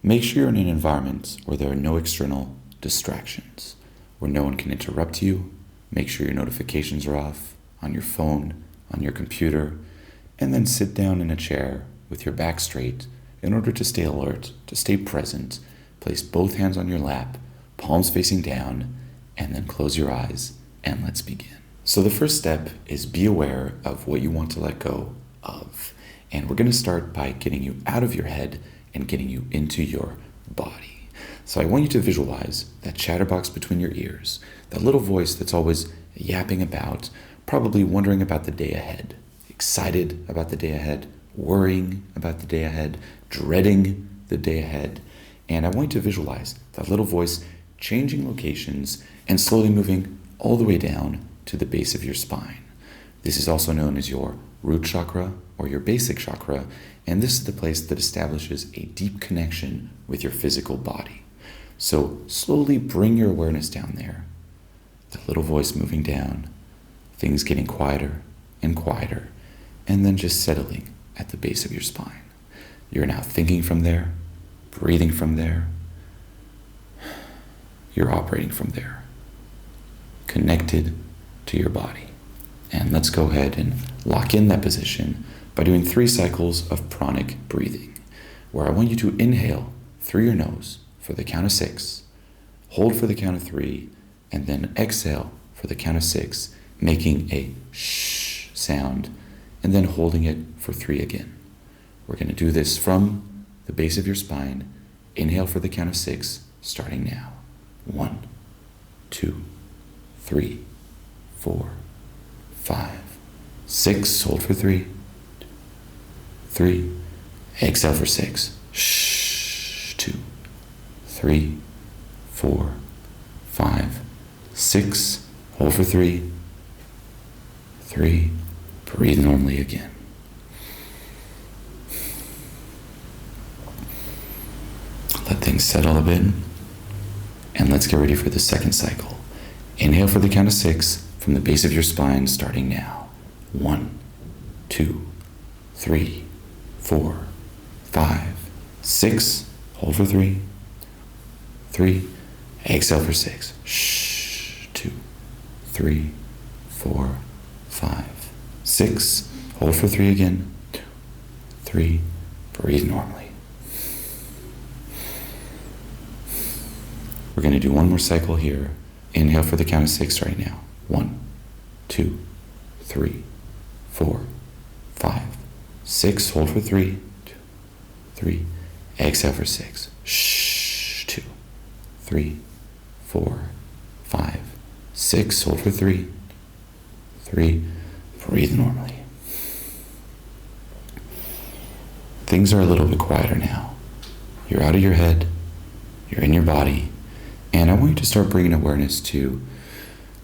Make sure you're in an environment where there are no external distractions, where no one can interrupt you. Make sure your notifications are off on your phone, on your computer, and then sit down in a chair with your back straight in order to stay alert, to stay present. Place both hands on your lap, palms facing down, and then close your eyes, and let's begin. So the first step is be aware of what you want to let go of. And we're going to start by getting you out of your head and getting you into your body. So I want you to visualize that chatterbox between your ears, that little voice that's always yapping about, probably wondering about the day ahead, excited about the day ahead, worrying about the day ahead, dreading the day ahead. And I want you to visualize that little voice changing locations and slowly moving all the way down to the base of your spine. This is also known as your root chakra or your basic chakra, and this is the place that establishes a deep connection with your physical body. So slowly bring your awareness down there, the little voice moving down, things getting quieter and quieter, and then just settling at the base of your spine. You're now thinking from there, breathing from there. You're operating from there, connected to your body. And let's go ahead and lock in that position by doing 3 cycles of pranic breathing, where I want you to inhale through your nose for the count of 6, hold for the count of 3, and then exhale for the count of 6, making a shh sound, and then holding it for 3 again. We're going to do this from the base of your spine. Inhale for the count of 6, starting now. 1, 2, 3, 4, 5, 6, hold for 3, 3, exhale for 6, shh, 2, 3, 4, 5, 6, hold for 3, 3, breathe normally again. Let things settle a bit, and let's get ready for the second cycle. Inhale for the count of 6 from the base of your spine, starting now. 1, 2, 3, 4, 5, 6, hold for 3, 3, exhale for 6, shh, 2, 3, 4, 5, 6, hold for 3 again, 2, 3, breathe normally. We're going to do one more cycle here. Inhale for the count of 6 right now. 1, 2, 3, 4, 5, 6, hold for 3, 2, 3, exhale for 6, shh, 2, 3, 4, 5, 6, hold for 3, 3, breathe normally. Things are a little bit quieter now. You're out of your head, you're in your body, and I want you to start bringing awareness to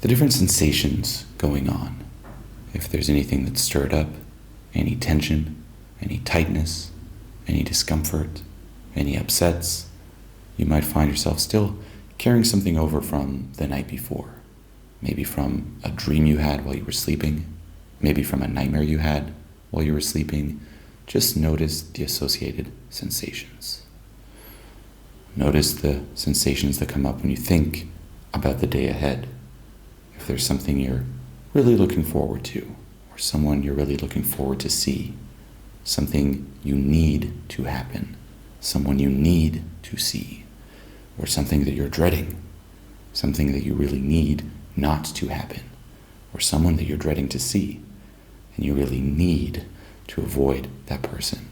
the different sensations going on. If there's anything that's stirred up, any tension, any tightness, any discomfort, any upsets, you might find yourself still carrying something over from the night before. Maybe from a dream you had while you were sleeping, maybe from a nightmare you had while you were sleeping. Just notice the associated sensations. Notice the sensations that come up when you think about the day ahead. If there's something you're really looking forward to, or someone you're really looking forward to see, something you need to happen, someone you need to see, or something that you're dreading, something that you really need not to happen, or someone that you're dreading to see, and you really need to avoid that person.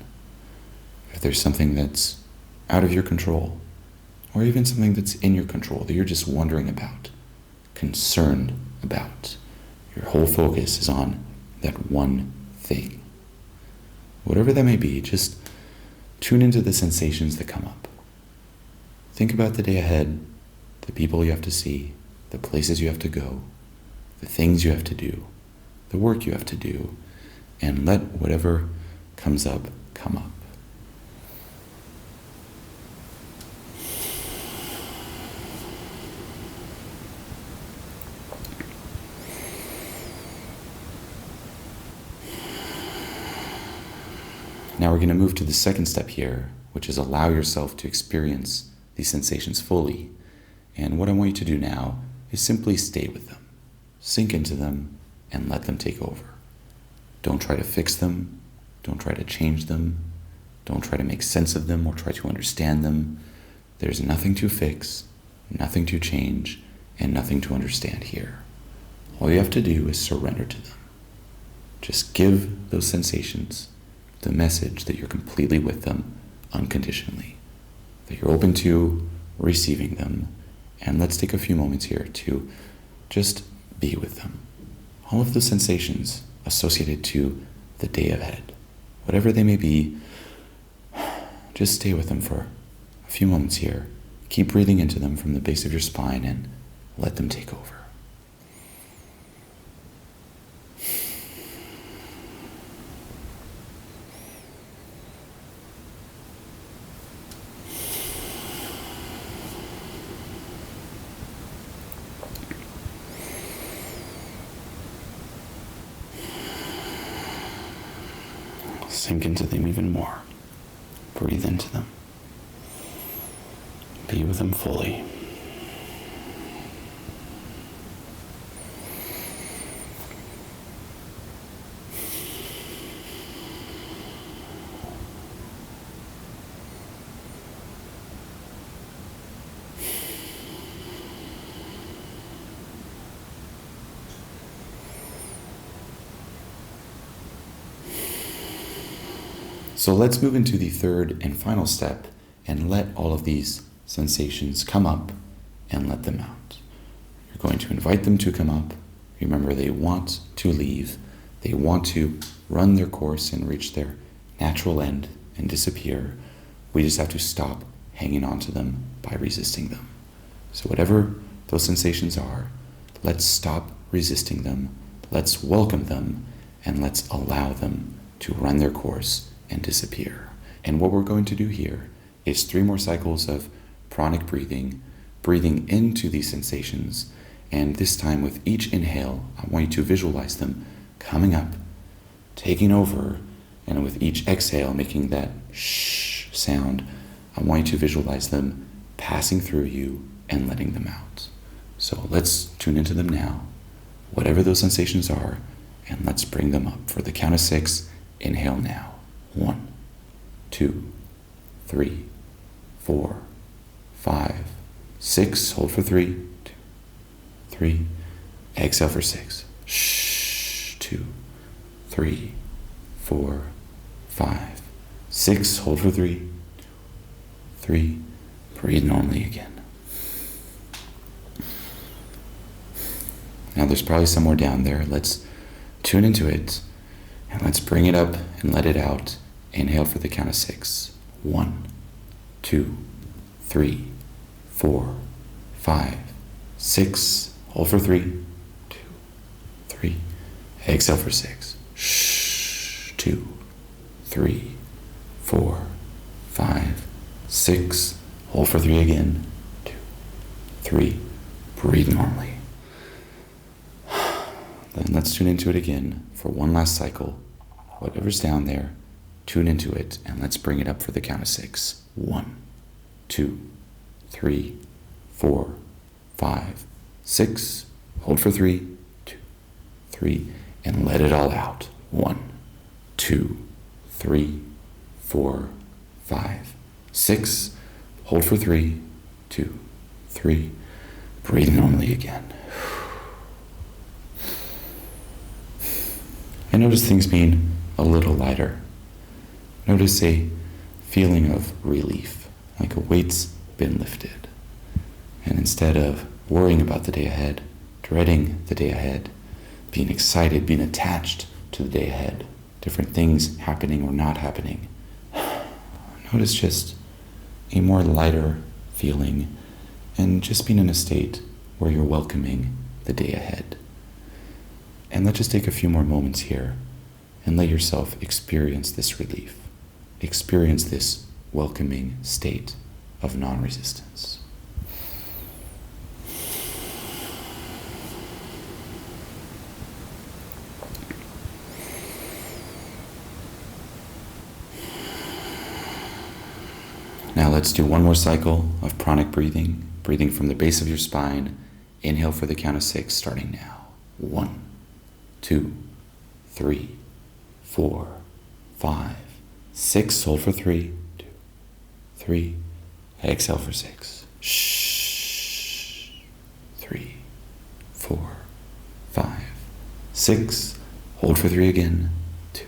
If there's something that's out of your control, or even something that's in your control that you're just wondering about, concerned about, your whole focus is on that one thing. Whatever that may be, just tune into the sensations that come up. Think about the day ahead, the people you have to see, the places you have to go, the things you have to do, the work you have to do, and let whatever comes up, come up. Now we're we're going to move to the second step here, which is allow yourself to experience these sensations fully. And what I want you to do now is simply stay with them, sink into them, and let them take over. Don't try to fix them. Don't try to change them. Don't try to make sense of them or try to understand them. There's nothing to fix, nothing to change, and nothing to understand here. All you have to do is surrender to them. Just give those sensations the message that you're completely with them unconditionally, that you're open to receiving them. And let's take a few moments here to just be with them. All of the sensations associated to the day ahead, whatever they may be, just stay with them for a few moments here. Keep breathing into them from the base of your spine and let them take over. Sink into them even more. Breathe into them. Be with them fully. So let's move into the third and final step and let all of these sensations come up and let them out. You're going to invite them to come up. Remember, they want to leave. They want to run their course and reach their natural end and disappear. We just have to stop hanging on to them by resisting them. So whatever those sensations are, let's stop resisting them. Let's welcome them and let's allow them to run their course and disappear. And what we're going to do here is 3 more cycles of pranic breathing, breathing into these sensations, and this time with each inhale, I want you to visualize them coming up, taking over, and with each exhale, making that shh sound, I want you to visualize them passing through you and letting them out. So let's tune into them now, whatever those sensations are, and let's bring them up. For the count of 6, inhale now. 1, 2, 3, 4, 5, 6. Hold for 3, 2, 3. Exhale for 6. Shh. 2, 3, 4, 5, 6. Hold for 3, 2, 3. Breathe normally again. Now there's probably some more down there. Let's tune into it and let's bring it up and let it out. Inhale for the count of 6. 1, 2, 3, 4, 5, 6. Hold for 3, 2, 3. Exhale for 6. Shh. 2, 3, 4, 5, 6. Hold for 3 again. 2, 3. Breathe normally. Then let's tune into it again for one last cycle. Whatever's down there, tune into it, and let's bring it up for the count of 6. 1, 2, 3, 4, 5, 6. Hold for 3, 2, 3, and let it all out. 1, 2, 3, 4, 5, 6. Hold for 3, 2, 3. Breathe normally again. And notice things being a little lighter. Notice a feeling of relief, like a weight's been lifted. And instead of worrying about the day ahead, dreading the day ahead, being excited, being attached to the day ahead, different things happening or not happening, notice just a more lighter feeling and just being in a state where you're welcoming the day ahead. And let's just take a few more moments here and let yourself experience this relief, experience this welcoming state of non-resistance. Now let's do one more cycle of pranic breathing, breathing from the base of your spine. Inhale for the count of 6, starting now. 1, 2, 3, 4, 5, 6. Hold for 3, 2, 3. Exhale for 6. Shh. 3, 4, 5, 6. Hold for 3 again. 2,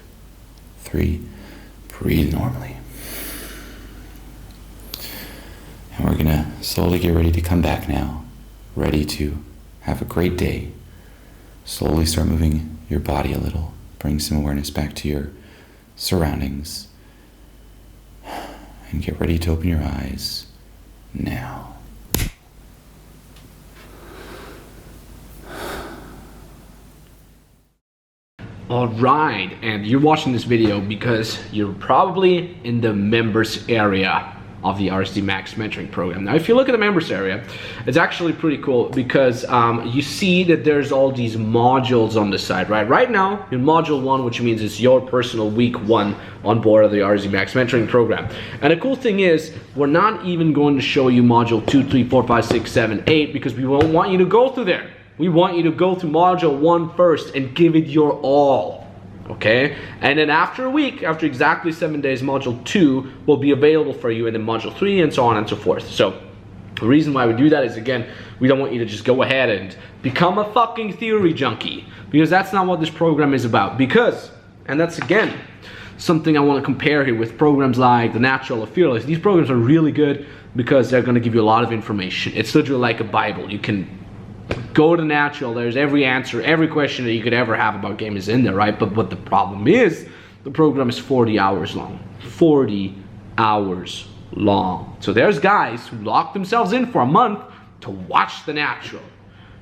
3. Breathe normally. And we're gonna slowly get ready to come back now. Ready to have a great day. Slowly start moving your body a little. Bring some awareness back to your surroundings. And get ready to open your eyes now. Alright, and you're watching this video because you're probably in the members area of the RSD Max mentoring program. Now, if you look at the members area, it's actually pretty cool because you see that there's all these modules on the side, right? Right now, in module 1, which means it's your personal week 1 on board of the RSD Max mentoring program. And the cool thing is, we're not even going to show you module 2, 3, 4, 5, 6, 7, 8 because we won't want you to go through there. We want you to go through module 1 first and give it your all, okay? And then after a week, after exactly 7 days, module 2 will be available for you, and then module 3 and so on and so forth. So the reason why we do that is, again, we don't want you to just go ahead and become a fucking theory junkie, because that's not what this program is about. Because, and that's again, something I want to compare here with programs like The Natural or Fearless. These programs are really good because they're going to give you a lot of information. It's literally like a Bible. You can go to Natural, there's every answer, every question that you could ever have about game is in there, right? But what the problem is, the program is 40 hours long. 40 hours long. So there's guys who lock themselves in for a month to watch The Natural.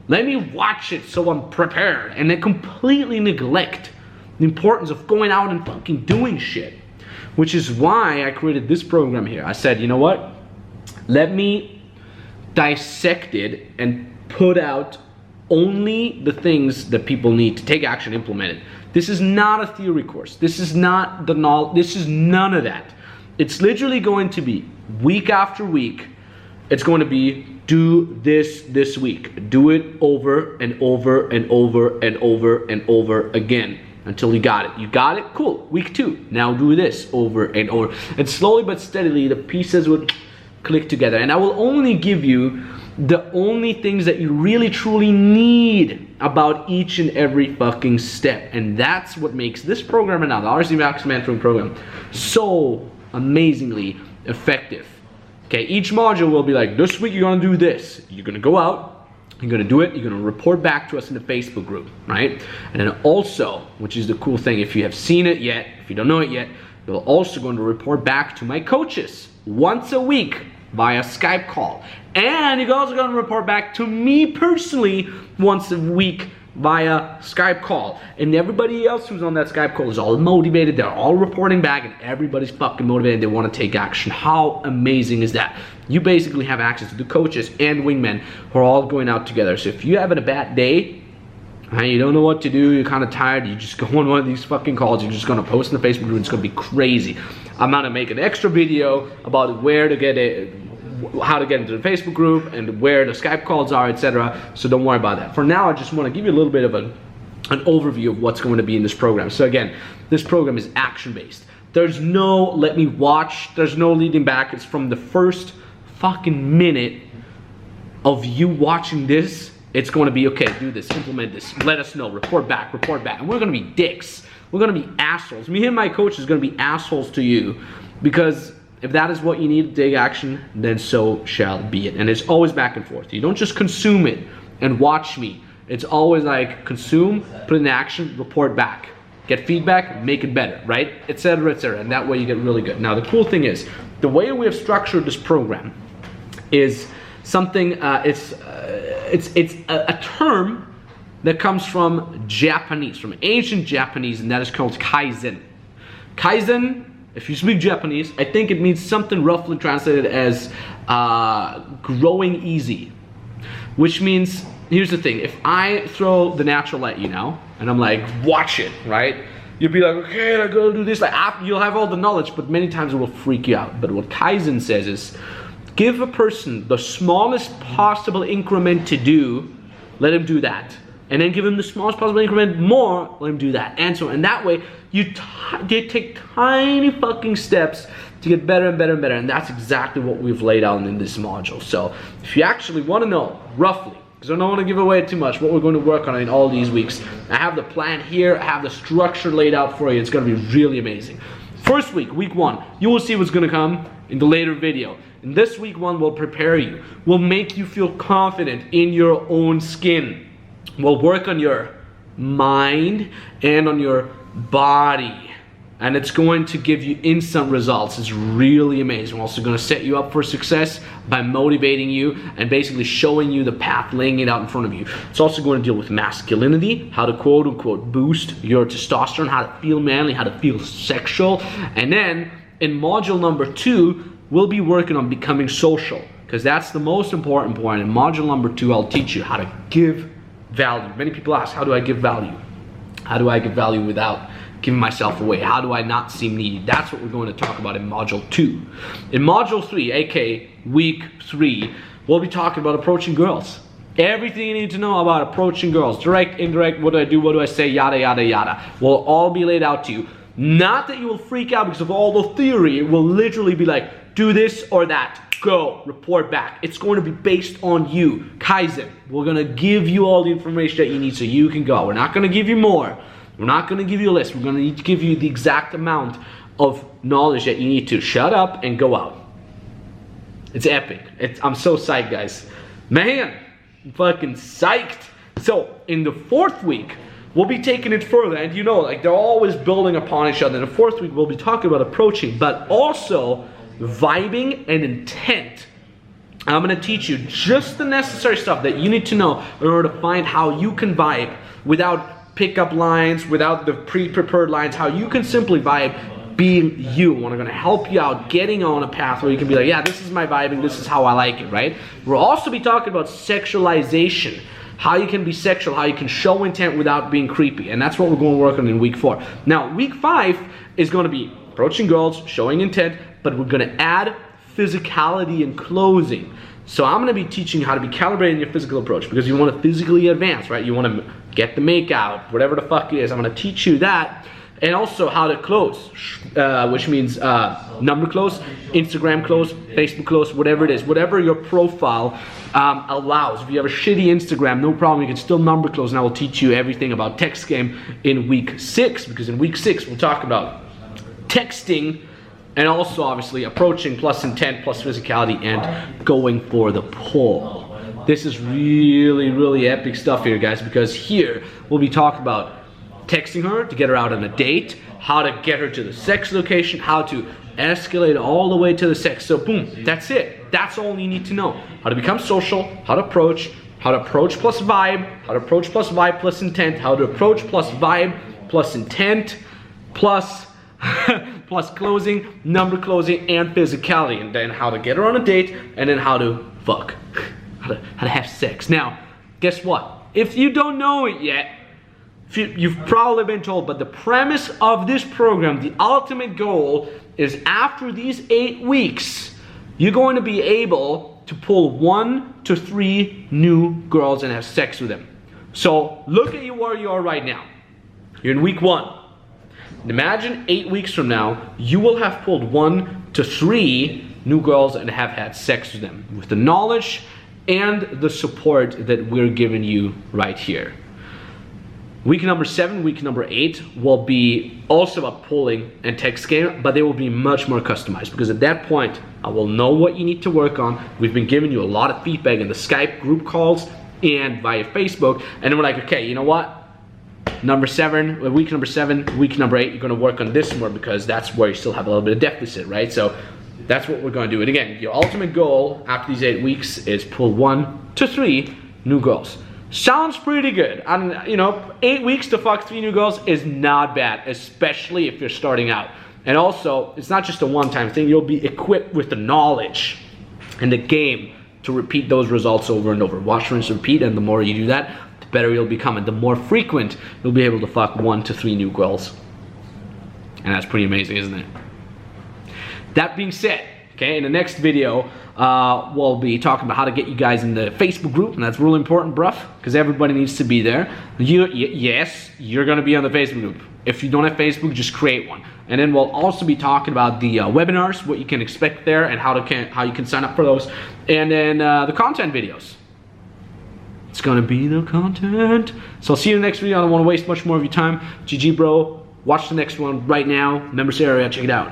Let me watch it so I'm prepared. And they completely neglect the importance of going out and fucking doing shit. Which is why I created this program here. I said, you know what? Let me dissect it and put out only the things that people need to take action, implement it. This is not a theory course. This is not the knowledge. This is none of that. It's literally going to be week after week. It's going to be do this week. Do it over and over and over and over and over again until you got it. You got it? Cool. Week 2. Now do this over and over. And slowly but steadily the pieces would click together. And I will only give you the only things that you really truly need about each and every fucking step. And that's what makes this program and now the RSD Max mentoring program so amazingly effective. Okay, each module will be like, this week you're gonna do this. You're gonna go out, you're gonna do it, you're gonna report back to us in the Facebook group, right? And then also, which is the cool thing, if you have seen it yet, if you don't know it yet, you're also going to report back to my coaches once a week via Skype call. And you're also going to report back to me personally once a week via Skype call. And everybody else who's on that Skype call is all motivated. They're all reporting back and everybody's fucking motivated. They want to take action. How amazing is that? You basically have access to the coaches and wingmen who are all going out together. So if you're having a bad day, and you don't know what to do, you're kind of tired, you just go on one of these fucking calls, you're just going to post in the Facebook group, it's going to be crazy. I'm going to make an extra video about where to get it, how to get into the Facebook group and where the Skype calls are, etc. So don't worry about that. For now, I just want to give you a little bit of an overview of what's going to be in this program. So again, this program is action-based. There's no let me watch, there's no leading back. It's from the first fucking minute of you watching this, it's going to be, okay, do this, implement this, let us know, report back. And we're going to be dicks. We're going to be assholes. Me and my coach is going to be assholes to you, because if that is what you need to take action, then so shall be it. And it's always back and forth. You don't just consume it and watch me. It's always like consume, put in action, report back. Get feedback, make it better, right? Etc., etc. And that way you get really good. Now, the cool thing is, the way we have structured this program is something, it's a term that comes from Japanese, from ancient Japanese, and that is called Kaizen. Kaizen, if you speak Japanese, I think it means something roughly translated as growing easy. Which means, here's the thing, if I throw The Natural at you now, and I'm like, watch it, right? you'll be like, okay, I gotta do this. Like after you'll have all the knowledge, but many times it will freak you out. But what Kaizen says is, give a person the smallest possible increment to do, let him do that. And then give him the smallest possible increment more, let him do that. And so, and that way, you take tiny fucking steps to get better and better and better. And that's exactly what we've laid out in this module. So if you actually want to know, roughly, because I don't want to give away too much, what we're going to work on in all these weeks, I have the plan here, I have the structure laid out for you. It's going to be really amazing. First week, week 1, you will see what's going to come in the later video. And this week 1 will prepare you, will make you feel confident in your own skin. We'll work on your mind and on your body. And it's going to give you instant results. It's really amazing. We're also going to set you up for success by motivating you and basically showing you the path, laying it out in front of you. It's also going to deal with masculinity, how to quote unquote boost your testosterone, how to feel manly, how to feel sexual. And then in module number 2, we'll be working on becoming social, because that's the most important point. In module number 2, I'll teach you how to give value. Many people ask, how do I give value? How do I give value without giving myself away? How do I not seem needy? That's what we're going to talk about in module 2. In module 3, aka week 3, we'll be talking about approaching girls. Everything you need to know about approaching girls. Direct, indirect, what do I do, what do I say, yada, yada, yada. Will all be laid out to you. Not that you will freak out because of all the theory. It will literally be like, do this or that. Go, report back. It's going to be based on you. Kaizen. We're going to give you all the information that you need so you can go. We're not going to give you more. We're not going to give you a list. We're going to need to give you the exact amount of knowledge that you need to shut up and go out. It's epic. I'm so psyched, guys. Man, I'm fucking psyched. So, in the 4th week, we'll be taking it further. And you know, like they're always building upon each other. In the 4th week, we'll be talking about approaching, but also vibing and intent. I'm going to teach you just the necessary stuff that you need to know in order to find how you can vibe without pickup lines, without the pre-prepared lines, how you can simply vibe being you. And I'm going to help you out getting on a path where you can be like, yeah, this is my vibing, this is how I like it, right? We'll also be talking about sexualization, how you can be sexual, how you can show intent without being creepy. And that's what we're going to work on in week 4. Now, week 5 is going to be approaching girls, showing intent, but we're going to add physicality and closing. So I'm going to be teaching you how to be calibrated in your physical approach, because you want to physically advance, right? You want to get the make out, whatever the fuck it is. I'm going to teach you that. And also how to close, which means number close, Instagram close, Facebook close, whatever it is. Whatever your profile allows. If you have a shitty Instagram, no problem, you can still number close. And I will teach you everything about text game in week 6, because in week 6 we'll talk about texting, and also obviously approaching plus intent plus physicality and going for the pull. This is really, really epic stuff here, guys, because here we'll be talking about texting her to get her out on a date, how to get her to the sex location, how to escalate all the way to the sex. So boom, that's it. That's all you need to know. How to become social, how to approach plus vibe, how to approach plus vibe plus intent, how to approach plus vibe plus intent plus plus closing, number closing, and physicality, and then how to get her on a date, and then how to fuck, how to have sex. Now, guess what? If you don't know it yet, you've probably been told, but the premise of this program, the ultimate goal, is after these 8 weeks, you're going to be able to pull 1 to 3 new girls and have sex with them. So look at you where you are right now. You're in week 1. Imagine 8 weeks from now, you will have pulled 1 to 3 new girls and have had sex with them with the knowledge and the support that we're giving you right here. Week number 7, week number 8 will be also about pulling and text game, but they will be much more customized, because at that point, I will know what you need to work on. We've been giving you a lot of feedback in the Skype group calls and via Facebook, and then we're like, okay, you know what? Week number 7, week number 8, you're going to work on this more, because that's where you still have a little bit of deficit, right? So that's what we're going to do. And again, your ultimate goal after these 8 weeks is pull 1 to 3 new girls. Sounds pretty good. And you know, 8 weeks to fuck 3 new girls is not bad, especially if you're starting out. And also, it's not just a one-time thing. You'll be equipped with the knowledge and the game to repeat those results over and over. Watch, rinse, repeat, and the more you do that, the better you'll become. And the more frequent you'll be able to fuck 1 to 3 new girls and that's pretty amazing, isn't it? That being said, okay, in the next video, we'll be talking about how to get you guys in the Facebook group, and that's really important, bruv, because everybody needs to be there. Yes, you're gonna be on the Facebook group. If you don't have Facebook, just create one. And then we'll also be talking about the webinars, what you can expect there, and how you can sign up for those, and then the content videos. It's gonna be the content. So I'll see you in the next video. I don't want to waste much more of your time. GG, bro. Watch the next one right now. Members area, check it out.